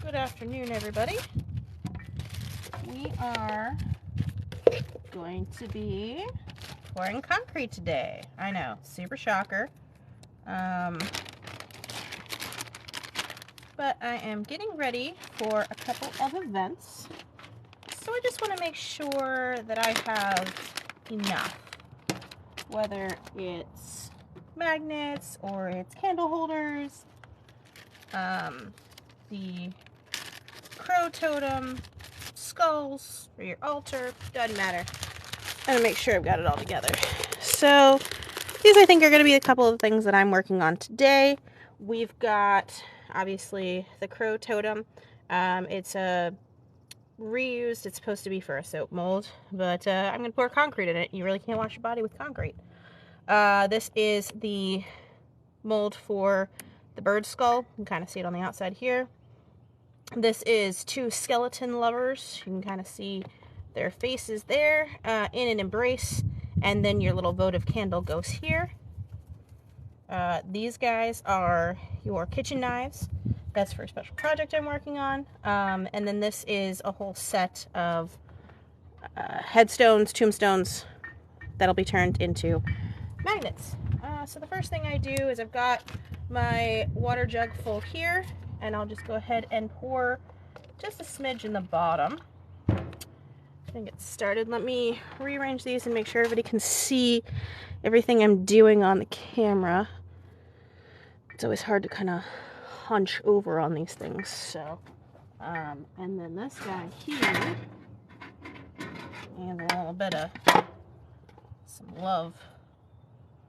Good afternoon, everybody. We are going to be pouring concrete today. I know, super shocker. But I am getting ready for a couple of events. So I just want to make sure that I have enough. Whether it's magnets or it's candle holders, the crow totem, skulls for your altar, doesn't matter. I'm going to make sure I've got it all together. So these I think are going to be a couple of things that I'm working on today. We've got obviously the crow totem. It's a reused, it's supposed to be for a soap mold, but I'm going to pour concrete in it. You really can't wash your body with concrete. This is the mold for the bird skull. You can kind of see it on the outside here. This is two skeleton lovers. You can kind of see their faces there in an embrace, and then your little votive candle goes here. These guys are your kitchen knives. That's for a special project I'm working on. And then this is a whole set of headstones, tombstones that'll be turned into magnets. So the first thing I do is I've got my water jug full here, and I'll just go ahead and pour just a smidge in the bottom. And get started. Let me rearrange these and make sure everybody can see everything I'm doing on the camera. It's always hard to kind of hunch over on these things. So, and then this guy here, and a little bit of some love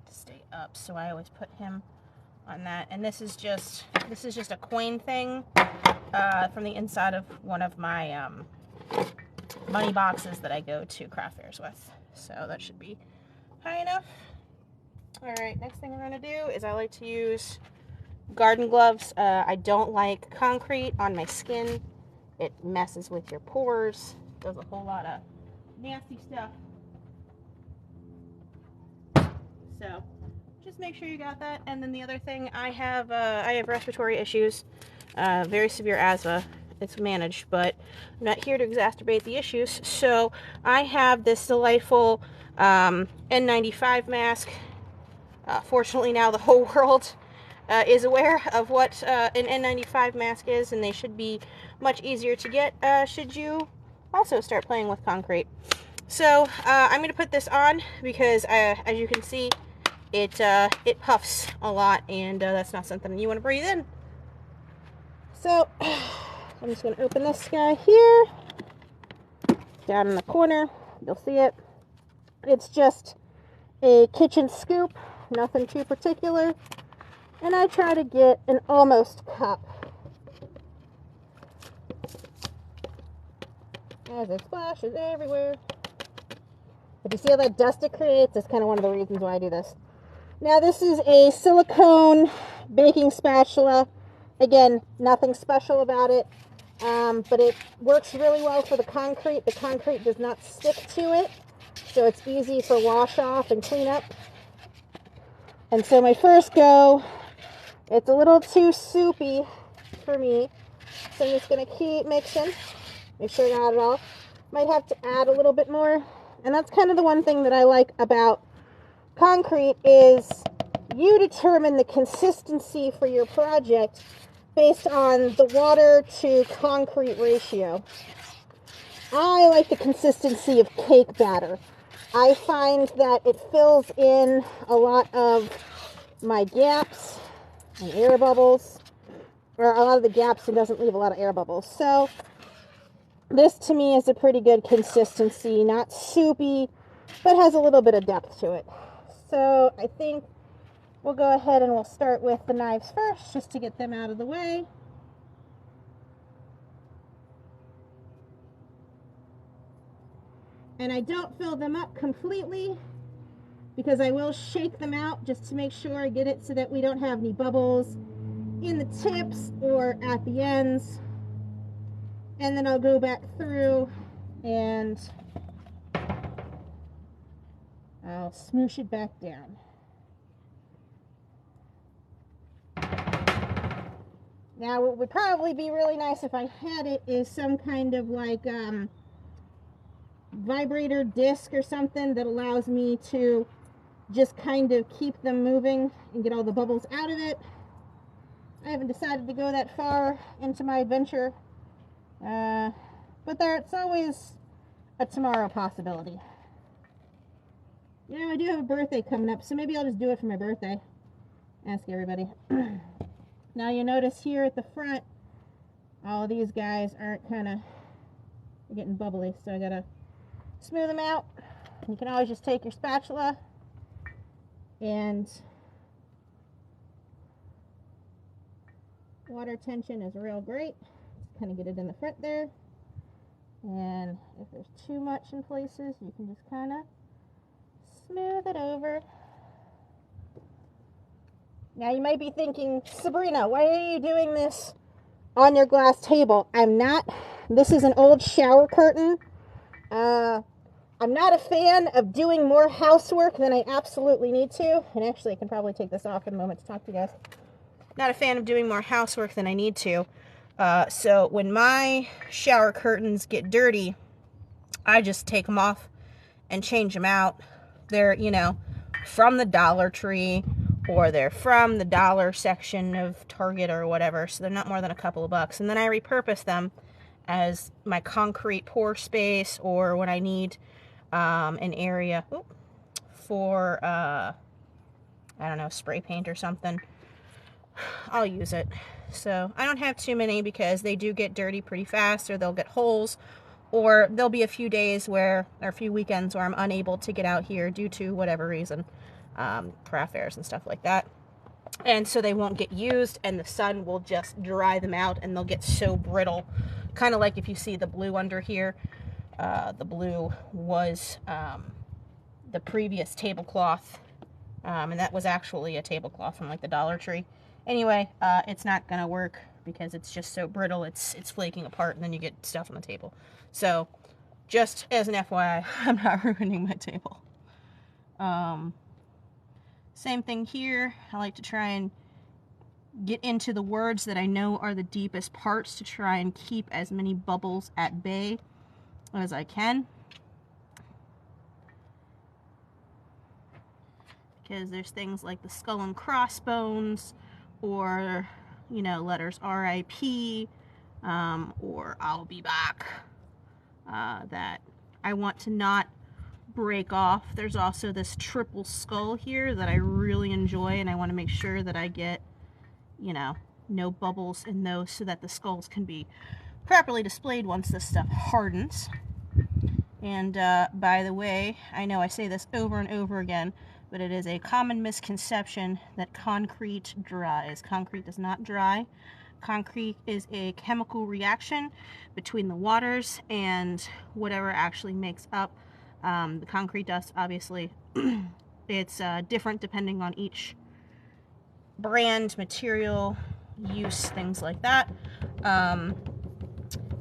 to stay up. So I always put him on that. And this is just a coin thing from the inside of one of my money boxes that I go to craft fairs with. So that should be high enough. Alright, next thing we're going to do is I like to use garden gloves. I don't like concrete on my skin. It messes with your pores. Does a whole lot of nasty stuff. So just make sure you got that. And then the other thing, I have respiratory issues, very severe asthma. It's managed, but I'm not here to exacerbate the issues. So I have this delightful N95 mask. Fortunately, now the whole world is aware of what an N95 mask is, and they should be much easier to get should you also start playing with concrete. So I'm going to put this on because, as you can see, it puffs a lot, and that's not something you want to breathe in. So I'm just going to open this guy here, down in the corner. You'll see it. It's just a kitchen scoop, nothing too particular. And I try to get an almost cup. As it splashes everywhere. If you see all that dust it creates, that's kind of one of the reasons why I do this. Now this is a silicone baking spatula. Again, nothing special about it, but it works really well for the concrete. The concrete does not stick to it, so it's easy for wash off and clean up. And so my first go, it's a little too soupy for me, so I'm just going to keep mixing. Make sure I got it all. Might have to add a little bit more. And that's kind of the one thing that I like about concrete is you determine the consistency for your project based on the water to concrete ratio. I like the consistency of cake batter. I find that it fills in a lot of my gaps and air bubbles, or a lot of the gaps, and doesn't leave a lot of air bubbles. So this to me is a pretty good consistency, not soupy, but has a little bit of depth to it. So I think we'll go ahead and we'll start with the knives first, just to get them out of the way. And I don't fill them up completely because I will shake them out just to make sure I get it so that we don't have any bubbles in the tips or at the ends. And then I'll go back through and I'll smoosh it back down. Now, what would probably be really nice if I had it is some kind of like vibrator disc or something that allows me to just kind of keep them moving and get all the bubbles out of it. I haven't decided to go that far into my adventure, but it's always a tomorrow possibility. You know, I do have a birthday coming up, so maybe I'll just do it for my birthday. Ask everybody. Now you notice here at the front, all of these guys aren't kind of getting bubbly, so I gotta smooth them out. You can always just take your spatula and water tension is real great. Just kind of get it in the front there. And if there's too much in places, you can just kind of smooth it over. Now you might be thinking, Sabrina, why are you doing this on your glass table? I'm not. This is an old shower curtain. I'm not a fan of doing more housework than I absolutely need to. And actually, I can probably take this off in a moment to talk to you guys. Not a fan of doing more housework than I need to. So when my shower curtains get dirty, I just take them off and change them out. They're, you know, from the Dollar Tree, or they're from the dollar section of Target or whatever. So they're not more than a couple of bucks. And then I repurpose them as my concrete pour space, or when I need an area for, I don't know, spray paint or something, I'll use it. So I don't have too many because they do get dirty pretty fast, or they'll get holes, or there'll be a few days where, or a few weekends where I'm unable to get out here due to whatever reason, craft fairs and stuff like that. And so they won't get used, and the sun will just dry them out, and they'll get so brittle. Kind of like if you see the blue under here. The blue was the previous tablecloth, and that was actually a tablecloth from like the Dollar Tree. Anyway, it's not gonna work because it's just so brittle. It's flaking apart, and then you get stuff on the table. So, just as an FYI, I'm not ruining my table. Same thing here. I like to try and get into the words that I know are the deepest parts to try and keep as many bubbles at bay as I can. Because there's things like the skull and crossbones, or, you know, letters R.I.P., or I'll be back, that I want to not break off. There's also this triple skull here that I really enjoy, and I want to make sure that I get, you know, no bubbles in those so that the skulls can be properly displayed once this stuff hardens. And by the way, I know I say this over and over again, but it is a common misconception that concrete dries. Concrete does not dry. Concrete is a chemical reaction between the waters and whatever actually makes up the concrete dust, obviously. It's different depending on each brand, material, use, things like that.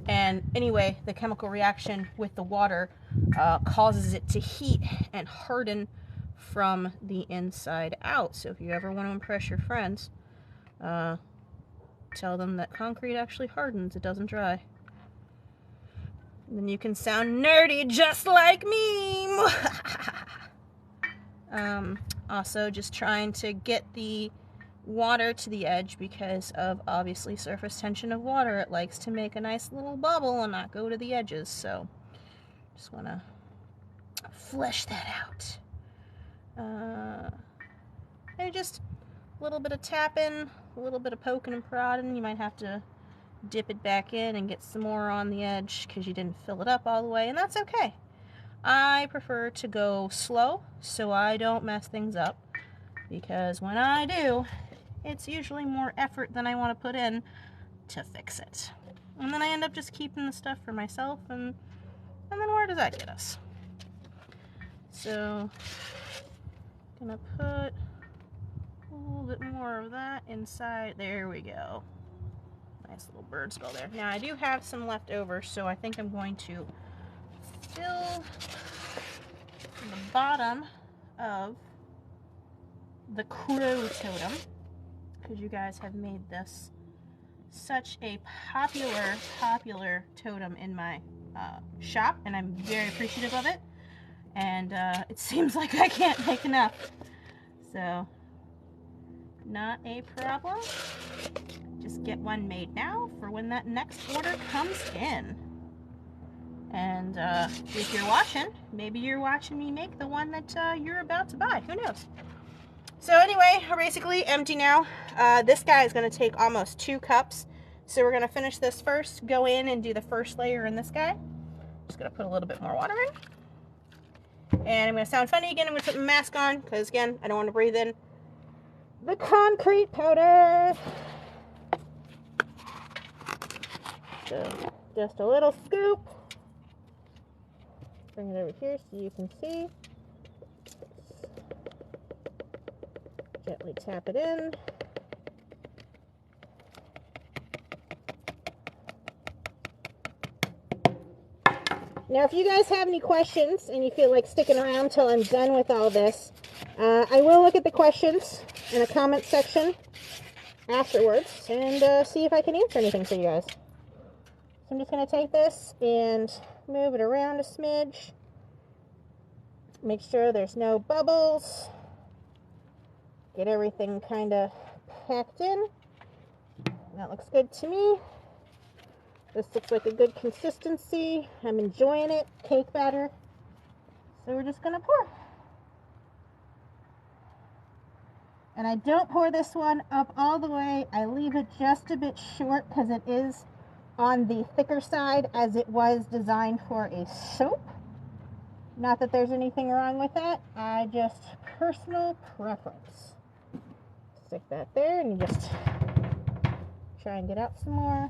And anyway, the chemical reaction with the water causes it to heat and harden from the inside out. So if you ever want to impress your friends, tell them that concrete actually hardens, it doesn't dry. And then you can sound nerdy just like me. Also, just trying to get the water to the edge because of obviously surface tension of water. It likes to make a nice little bubble and not go to the edges. So just want to flesh that out. And just a little bit of tapping, a little bit of poking and prodding. You might have to dip it back in and get some more on the edge because you didn't fill it up all the way, and that's okay. I prefer to go slow so I don't mess things up, because when I do, it's usually more effort than I want to put in to fix it. And then I end up just keeping the stuff for myself, and then where does that get us? So, gonna put a little bit more of that inside. There we go. Nice little bird skull there. Now I do have some left over, so I think I'm going to fill the bottom of the crow totem, because you guys have made this such a popular totem in my shop, and I'm very appreciative of it. And it seems like I can't make enough. So, not a problem. Just get one made now for when that next order comes in. And if you're watching, maybe you're watching me make the one that you're about to buy. Who knows? So anyway, we're basically empty now. This guy is going to take almost 2 cups. So we're going to finish this first, go in and do the first layer in this guy. Just going to put a little bit more water in. And I'm going to sound funny again. I'm going to put my mask on because, again, I don't want to breathe in the concrete powder. So just a little scoop. Bring it over here so you can see. Gently tap it in. Now, if you guys have any questions and you feel like sticking around till I'm done with all this, I will look at the questions in the comment section afterwards and see if I can answer anything for you guys. So I'm just going to take this and move it around a smidge. Make sure there's no bubbles. Get everything kind of packed in. That looks good to me. This looks like a good consistency. I'm enjoying it. Cake batter. So we're just going to pour. And I don't pour this one up all the way. I leave it just a bit short because it is on the thicker side as it was designed for a soap. Not that there's anything wrong with that. I just personal preference. Stick that there and you just try and get out some more.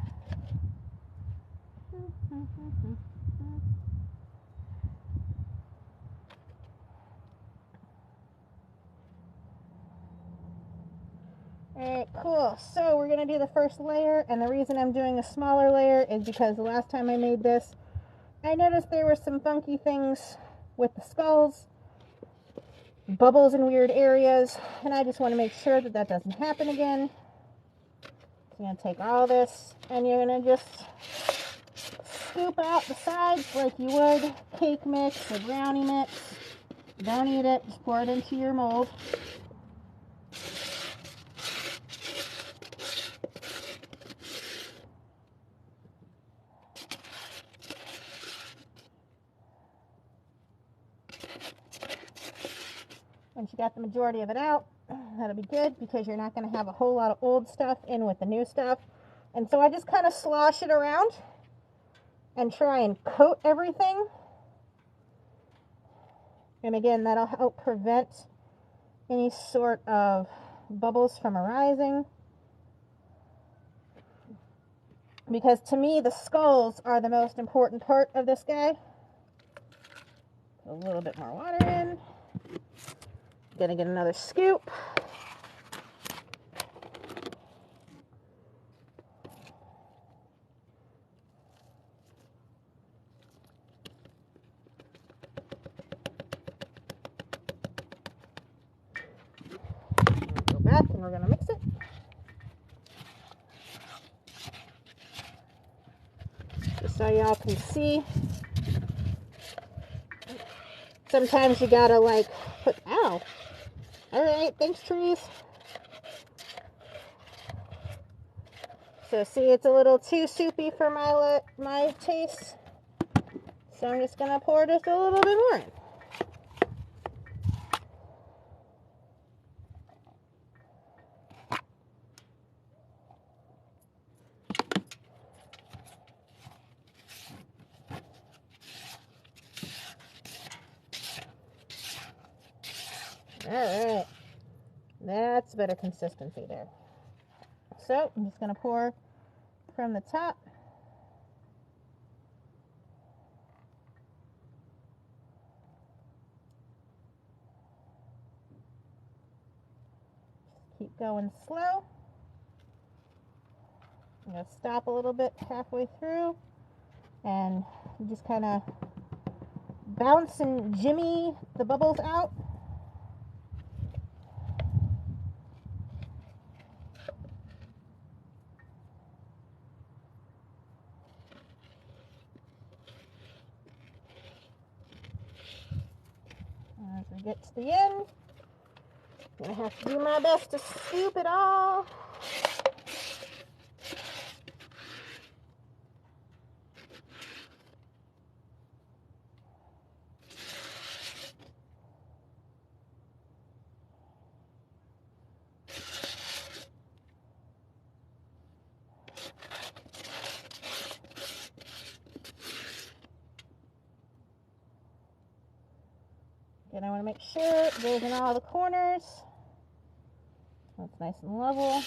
Alright, cool. So we're going to do the first layer, and the reason I'm doing a smaller layer is because the last time I made this, I noticed there were some funky things with the skulls, bubbles in weird areas, and I just want to make sure that that doesn't happen again. So you're going to take all this, and you're going to just scoop out the sides like you would cake mix or brownie mix. Don't eat it, just pour it into your mold. Once you got the majority of it out, that'll be good because you're not going to have a whole lot of old stuff in with the new stuff. And so I just kind of slosh it around and try and coat everything. And again, that'll help prevent any sort of bubbles from arising. Because to me, the skulls are the most important part of this guy. Put a little bit more water in. Gonna get another scoop. Go back and we're gonna mix it. Just so y'all can see. Sometimes you gotta like put, ow. Alright, thanks trees. So see, it's a little too soupy for my taste. So I'm just gonna pour just a little bit more in. Alright, that's better consistency there. So I'm just going to pour from the top. Just keep going slow. I'm going to stop a little bit halfway through and just kind of bounce and jimmy the bubbles out. get to the end. I'm going to have to do my best to scoop it all. And I want to make sure it goes in all the corners. That's nice and level.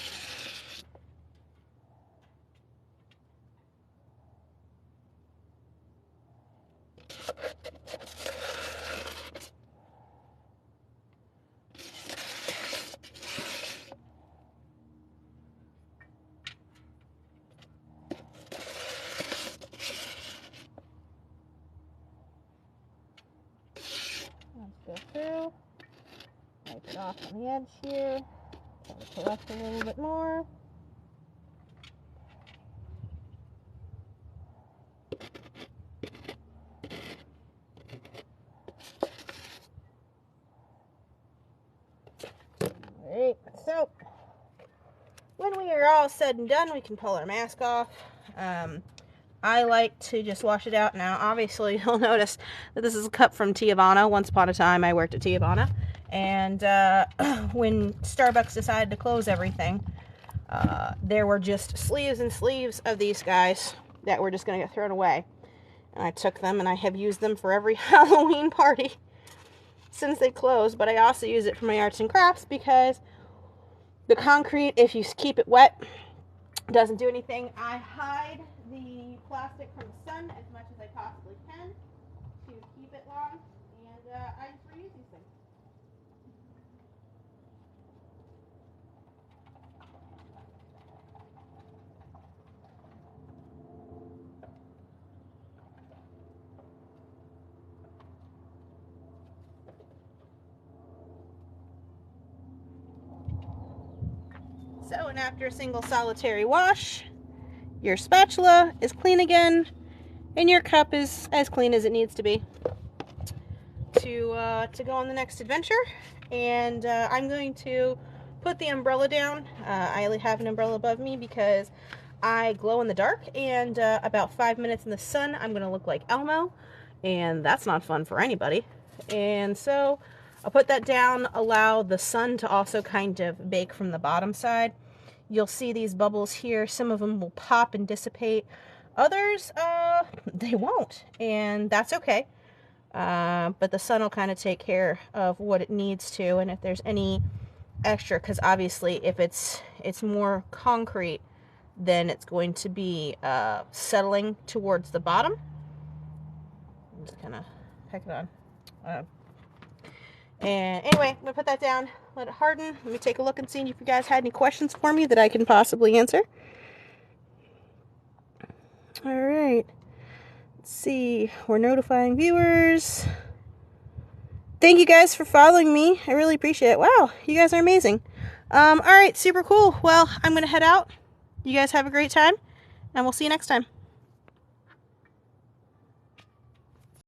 Let's go through, wipe it off on the edge here, pull it up a little bit more. Alright, so when we are all said and done, we can pull our mask off. I like to just wash it out. Now, obviously, you'll notice that this is a cup from Teavana. Once upon a time, I worked at Teavana. And when Starbucks decided to close everything, there were just sleeves and sleeves of these guys that were just going to get thrown away. And I took them, and I have used them for every Halloween party since they closed. But I also use it for my arts and crafts because the concrete, if you keep it wet, doesn't do anything. I hide the plastic from the sun as much as I possibly can to keep it long, and I just reuse these things. So, and after a single solitary wash, your spatula is clean again, and your cup is as clean as it needs to be to go on the next adventure. And I'm going to put the umbrella down. I only have an umbrella above me because I glow in the dark, and about 5 minutes in the sun, I'm going to look like Elmo, and that's not fun for anybody. And so I'll put that down, allow the sun to also kind of bake from the bottom side. You'll see these bubbles here. Some of them will pop and dissipate. Others, they won't, and that's okay. But the sun will kind of take care of what it needs to, and if there's any extra, because obviously if it's more concrete, then it's going to be settling towards the bottom. I'm just kind of peck it on. And anyway, I'm going to put that down, let it harden. Let me take a look and see if you guys had any questions for me that I can possibly answer. Alright. Let's see. We're notifying viewers. Thank you guys for following me. I really appreciate it. Wow, you guys are amazing. Alright, super cool. Well, I'm going to head out. You guys have a great time, and we'll see you next time.